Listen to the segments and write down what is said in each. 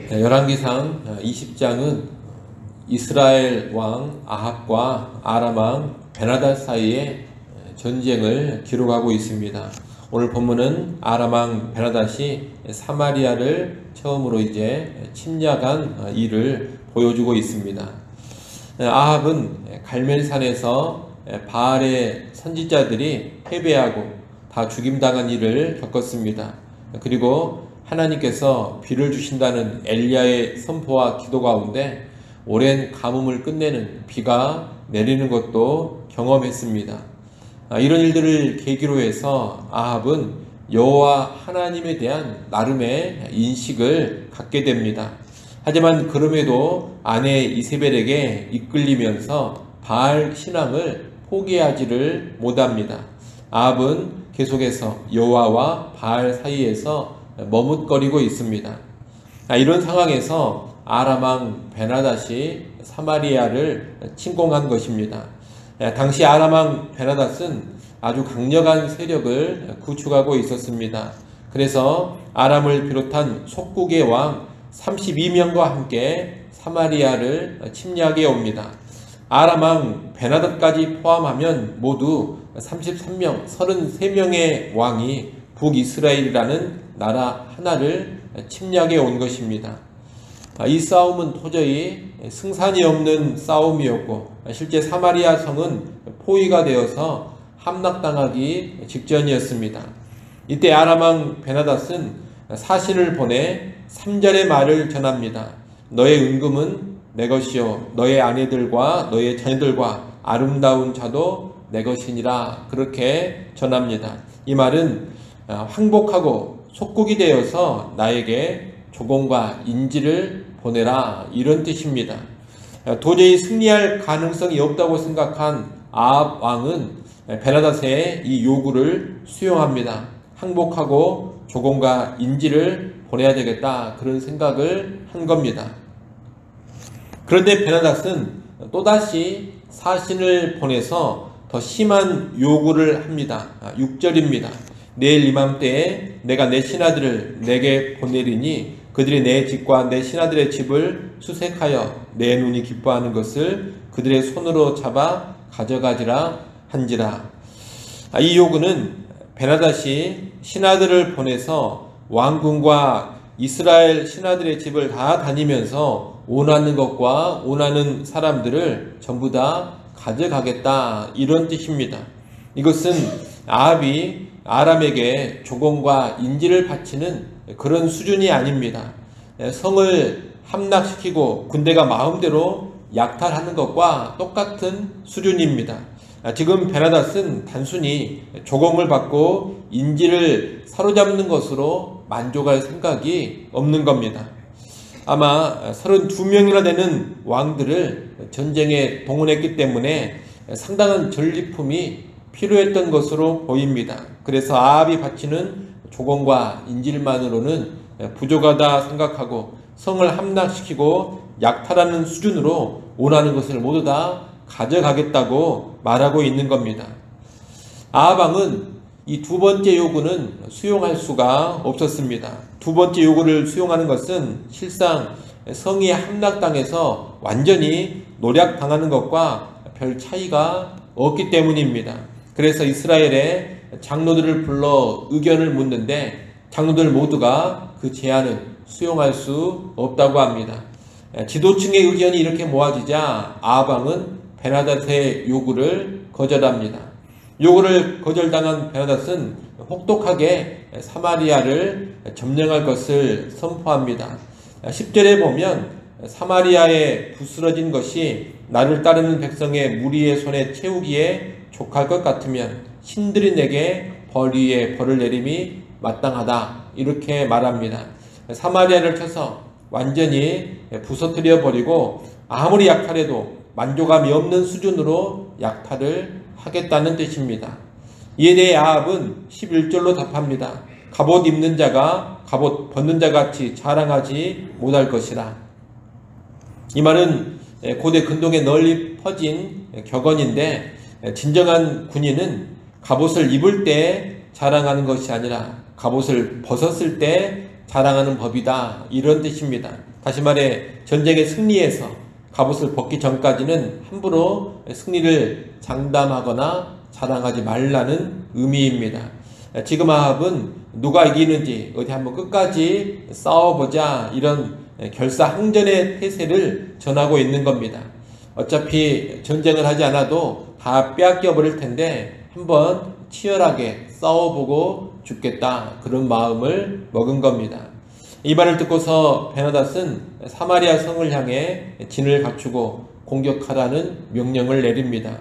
열왕기상 20장은 이스라엘 왕 아합과 아람 왕 베나닷 사이의 전쟁을 기록하고 있습니다. 오늘 본문은 아람 왕 베나닷이 사마리아를 처음으로 침략한 일을 보여주고 있습니다. 아합은 갈멜산에서 바알의 선지자들이 패배하고 다 죽임당한 일을 겪었습니다. 그리고 하나님께서 비를 주신다는 엘리야의 선포와 기도 가운데 오랜 가뭄을 끝내는 비가 내리는 것도 경험했습니다. 이런 일들을 계기로 해서 아합은 여호와 하나님에 대한 나름의 인식을 갖게 됩니다. 하지만 그럼에도 아내 이세벨에게 이끌리면서 바알 신앙을 포기하지를 못합니다. 아합은 계속해서 여호와와 바알 사이에서 머뭇거리고 있습니다. 이런 상황에서 아람 왕 베나닷이 사마리아를 침공한 것입니다. 당시 아람 왕 베나닷은 아주 강력한 세력을 구축하고 있었습니다. 그래서 아람을 비롯한 속국의 왕 32명과 함께 사마리아를 침략해 옵니다. 아람 왕 베나닷까지 포함하면 모두 33명, 33명의 왕이 북이스라엘이라는 나라 하나를 침략해 온 것입니다. 이 싸움은 도저히 승산이 없는 싸움이었고 실제 사마리아 성은 포위가 되어서 함락당하기 직전이었습니다. 이때 아람 왕 베나닷은 사신을 보내 3절의 말을 전합니다. 너의 은금은 내 것이요 너의 아내들과 너의 자녀들과 아름다운 자도 내 것이니라 그렇게 전합니다. 이 말은 항복하고 속국이 되어서 나에게 조공과 인지를 보내라 이런 뜻입니다. 도저히 승리할 가능성이 없다고 생각한 아합 왕은 베나닷의 이 요구를 수용합니다. 항복하고 조공과 인지를 보내야 되겠다 그런 생각을 한 겁니다. 그런데 베나닷은 또다시 사신을 보내서 더 심한 요구를 합니다. 6절입니다. 내일 이맘때에 내가 내 신하들을 내게 보내리니 그들이 내 집과 내 신하들의 집을 수색하여 내 눈이 기뻐하는 것을 그들의 손으로 잡아 가져가지라 한지라. 이 요구는 베나닷이 신하들을 보내서 왕궁과 이스라엘 신하들의 집을 다 다니면서 원하는 것과 원하는 사람들을 전부 다 가져가겠다 이런 뜻입니다. 이것은 아합이 아람에게 조공과 인지를 바치는 그런 수준이 아닙니다. 성을 함락시키고 군대가 마음대로 약탈하는 것과 똑같은 수준입니다. 지금 베나닷은 단순히 조공을 받고 인지를 사로잡는 것으로 만족할 생각이 없는 겁니다. 아마 32명이나 되는 왕들을 전쟁에 동원했기 때문에 상당한 전리품이 필요했던 것으로 보입니다. 그래서 아합이 바치는 조공과 인질만으로는 부족하다 생각하고 성을 함락시키고 약탈하는 수준으로 원하는 것을 모두 다 가져가겠다고 말하고 있는 겁니다. 아합 왕은 이 두 번째 요구는 수용할 수가 없었습니다. 두 번째 요구를 수용하는 것은 실상 성이 함락당해서 완전히 노략당하는 것과 별 차이가 없기 때문입니다. 그래서 이스라엘의 장로들을 불러 의견을 묻는데 장로들 모두가 그 제안을 수용할 수 없다고 합니다. 지도층의 의견이 이렇게 모아지자 아합 왕은 베나닷의 요구를 거절합니다. 요구를 거절당한 베나닷은 혹독하게 사마리아를 점령할 것을 선포합니다. 10절에 보면 사마리아에 부스러진 것이 나를 따르는 백성의 무리의 손에 채우기에 족할 것 같으면 신들이 내게 벌 위에 벌을 내림이 마땅하다 이렇게 말합니다. 사마리아를 쳐서 완전히 부서뜨려 버리고 아무리 약탈해도 만족감이 없는 수준으로 약탈을 하겠다는 뜻입니다. 이에 대해 아합은 11절로 답합니다. 갑옷 입는 자가 갑옷 벗는 자 같이 자랑하지 못할 것이라. 이 말은 고대 근동에 널리 퍼진 격언인데 진정한 군인은 갑옷을 입을 때 자랑하는 것이 아니라 갑옷을 벗었을 때 자랑하는 법이다 이런 뜻입니다. 다시 말해 전쟁에 승리해서 갑옷을 벗기 전까지는 함부로 승리를 장담하거나 자랑하지 말라는 의미입니다. 지금 아합은 누가 이기는지 어디 한번 끝까지 싸워보자, 이런 결사항전의 태세를 전하고 있는 겁니다. 어차피 전쟁을 하지 않아도 다 빼앗겨 버릴 텐데 한번 치열하게 싸워보고 죽겠다, 그런 마음을 먹은 겁니다. 이 말을 듣고서 베나닷은 사마리아 성을 향해 진을 갖추고 공격하라는 명령을 내립니다.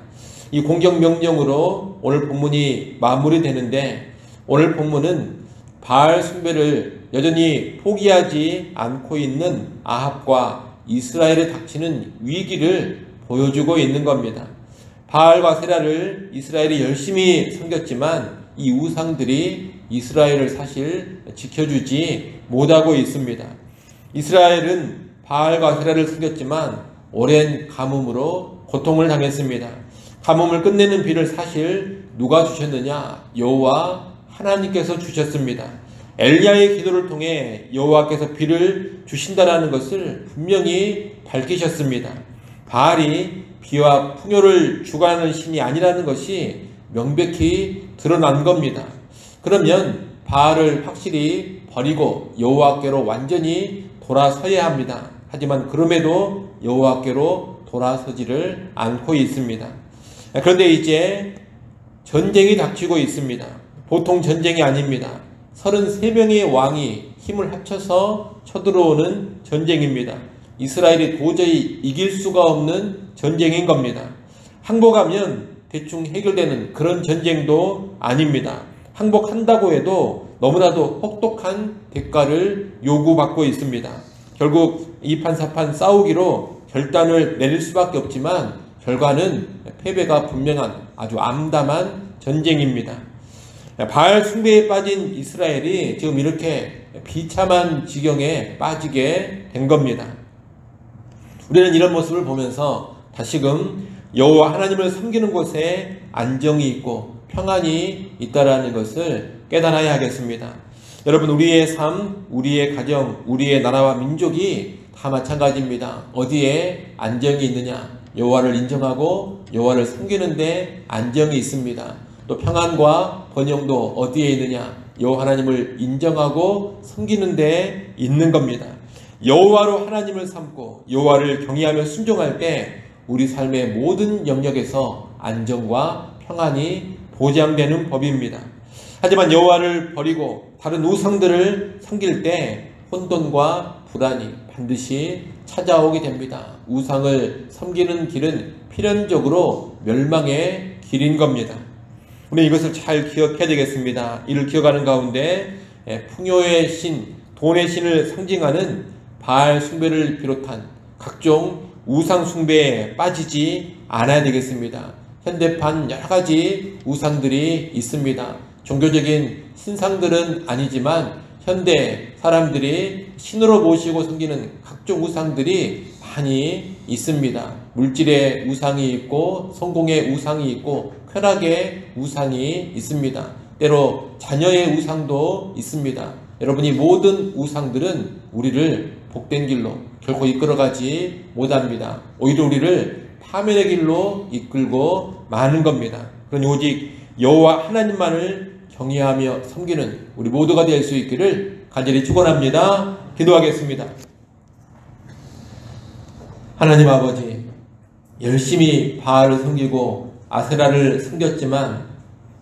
이 공격 명령으로 오늘 본문이 마무리되는데, 오늘 본문은 바알 숭배를 여전히 포기하지 않고 있는 아합과 이스라엘에 닥치는 위기를 보여주고 있는 겁니다. 바알과 세라를 이스라엘이 열심히 섬겼지만 이 우상들이 이스라엘을 사실 지켜주지 못하고 있습니다. 이스라엘은 바알과 세라를 섬겼지만 오랜 가뭄으로 고통을 당했습니다. 가뭄을 끝내는 비를 사실 누가 주셨느냐? 여호와 하나님께서 주셨습니다. 엘리야의 기도를 통해 여호와께서 비를 주신다라는 것을 분명히 밝히셨습니다. 바알이 비와 풍요를 주관하는 신이 아니라는 것이 명백히 드러난 겁니다. 그러면 바알을 확실히 버리고 여호와께로 완전히 돌아서야 합니다. 하지만 그럼에도 여호와께로 돌아서지를 않고 있습니다. 그런데 이제 전쟁이 닥치고 있습니다. 보통 전쟁이 아닙니다. 33명의 왕이 힘을 합쳐서 쳐들어오는 전쟁입니다. 이스라엘이 도저히 이길 수가 없는 전쟁인 겁니다. 항복하면 대충 해결되는 그런 전쟁도 아닙니다. 항복한다고 해도 너무나도 혹독한 대가를 요구받고 있습니다. 결국 이판사판 싸우기로 결단을 내릴 수밖에 없지만 결과는 패배가 분명한 아주 암담한 전쟁입니다. 바알 숭배에 빠진 이스라엘이 지금 이렇게 비참한 지경에 빠지게 된 겁니다. 우리는 이런 모습을 보면서 다시금 여호와 하나님을 섬기는 곳에 안정이 있고 평안이 있다라는 것을 깨달아야 하겠습니다. 여러분, 우리의 삶, 우리의 가정, 우리의 나라와 민족이 다 마찬가지입니다. 어디에 안정이 있느냐? 여호와를 인정하고 여호와를 섬기는 데 안정이 있습니다. 또 평안과 번영도 어디에 있느냐? 여호와 하나님을 인정하고 섬기는 데 있는 겁니다. 여호와로 하나님을 삼고 여호와를 경외하며 순종할 때 우리 삶의 모든 영역에서 안정과 평안이 보장되는 법입니다. 하지만 여호와를 버리고 다른 우상들을 섬길 때 혼돈과 불안이 반드시 찾아오게 됩니다. 우상을 섬기는 길은 필연적으로 멸망의 길인 겁니다. 우리 이것을 잘 기억해야 되겠습니다. 이를 기억하는 가운데 풍요의 신, 돈의 신을 상징하는 바알 숭배를 비롯한 각종 우상 숭배에 빠지지 않아야 되겠습니다. 현대판 여러 가지 우상들이 있습니다. 종교적인 신상들은 아니지만 현대 사람들이 신으로 모시고 섬기는 각종 우상들이 많이 있습니다. 물질의 우상이 있고 성공의 우상이 있고 쾌락의 우상이 있습니다. 때로 자녀의 우상도 있습니다. 여러분이 모든 우상들은 우리를 복된 길로 결코 이끌어가지 못합니다. 오히려 우리를 파멸의 길로 이끌고 마는 겁니다. 그러니 오직 여호와 하나님만을 경외하며 섬기는 우리 모두가 될 수 있기를 간절히 축원합니다. 기도하겠습니다. 하나님 아버지, 열심히 바알을 섬기고 아세라를 섬겼지만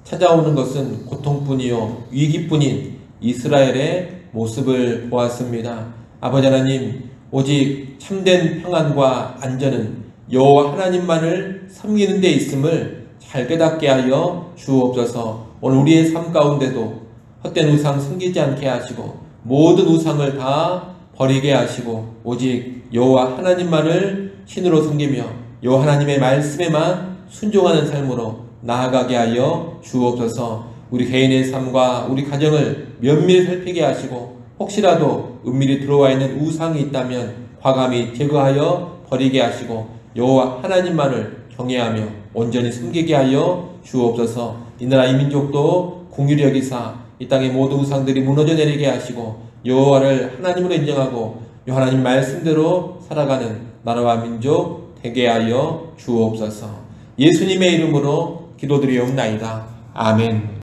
찾아오는 것은 고통뿐이요 위기뿐인 이스라엘의 모습을 보았습니다. 아버지 하나님, 오직 참된 평안과 안전은 여호와 하나님만을 섬기는 데 있음을 잘 깨닫게 하여 주옵소서. 오늘 우리의 삶 가운데도 헛된 우상 섬기지 않게 하시고 모든 우상을 다 버리게 하시고 오직 여호와 하나님만을 신으로 섬기며 여호와 하나님의 말씀에만 순종하는 삶으로 나아가게 하여 주옵소서. 우리 개인의 삶과 우리 가정을 면밀히 살피게 하시고 혹시라도 은밀히 들어와 있는 우상이 있다면 과감히 제거하여 버리게 하시고 여호와 하나님만을 경외하며 온전히 섬기게 하여 주옵소서. 이 나라 이 민족도 긍휼히 여기사 이 땅의 모든 우상들이 무너져 내리게 하시고 여호와를 하나님으로 인정하고 하나님 말씀대로 살아가는 나라와 민족 되게 하여 주옵소서. 예수님의 이름으로 기도드리옵나이다. 아멘.